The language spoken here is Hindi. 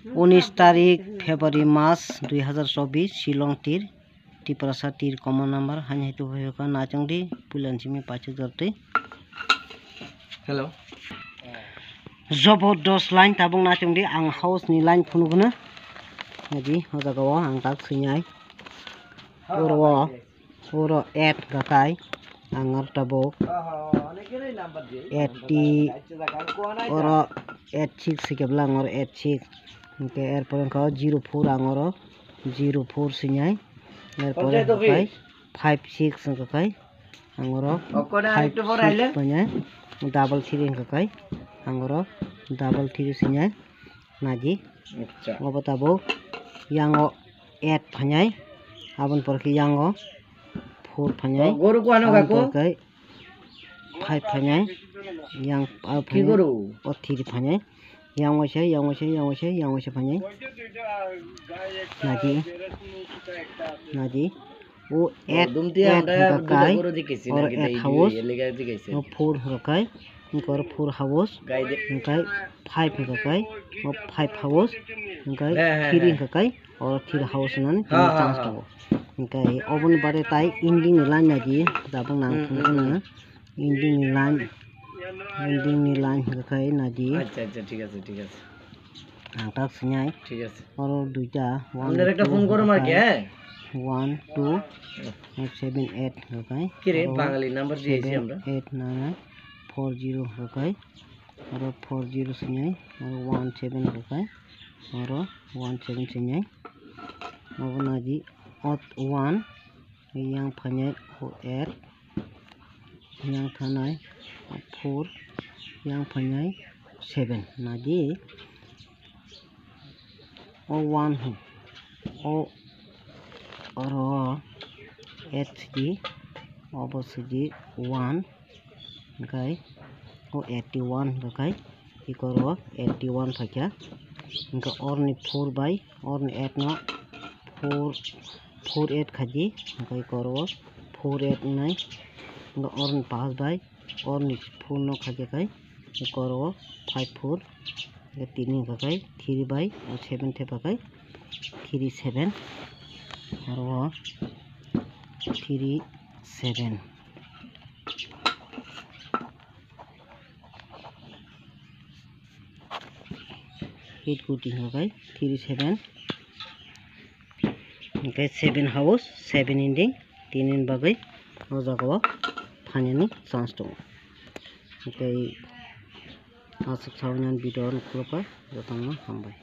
19 तारिख फेब्रुआरी मास 2024 शिलं तिर टिपरासा तिर कमन नंबर हानि हेतु होयका नाचंगदी पुलानसिमी पाचे जरते हेलो जबरदस्त लाइन ताबुं नाचंगदी आं हाउस नि लाइन फुनुगुनो नदि हजागाव आं ताक सिनाय oro एड गाकाय आंगर ताबो 80 oro 86 सिकेबला आंगर 86 के एरपर का 04 आंगर 04 सिनाय एरपर गाकाय 56 गाकाय आंगर 56 पने डबल 3 गाकाय आंगर डबल 3 सिनाय नाजी अब ताबो यांगो 8 फनाय आबन परखि यांगो 4 फनाय गोरु को आनो गाको 5 फनाय yang ki goru o 3 फनाय यांगोसे फनाय नाजी ओ 8 गाकाय और 8 हाउस 4 गाकाय इंकर 4 हाउस इंकाय 5 गाकाय और 5 हाउस इंकाय 3 गाकाय और 3 हाउस नन चांस दो इंकाय ओबन बारे ताई इंडिंग लाइन नाजी दाबं नांगखुनो इंडिंग लाइन गाकाय नाजी अच्छा ठीक আছে आं ताक सिनाय ठीक আছে और दुइटा हमने একটা ফোন করো মার কে 1 2 7 8 गाकाय কি রে বাঙালি নাম্বার দিয়েছি আমরা 8 9 40 गाकाय और 40 सिनाय और 17 गाकाय और 17 सिनाय और नाजी 1 yang फनाय 8 yang थानाय 4 yang फनाय 7 Nazi o 1 o oro 8 di obosidi 1 गाय o 81 गाकाय ikoro 81 fakya इंका और नि 4 by और नि 8 no 48 खाजी इंका ikoro 48 नाय इंका और नि 5 by और नि 4 no खाजे काय ikoro 54 ये 3 गाकाय 3 by और 7 थे गाकाय 37 और वो 37 8 गुटी गाकाय 37 इनके 7 हाउस 7 इंडिंग 3 इन बागै ओजागाव फानिनि चांस दं इनके आसक सावनान भिडिअ नुखुलपा जतंनो हामबाय।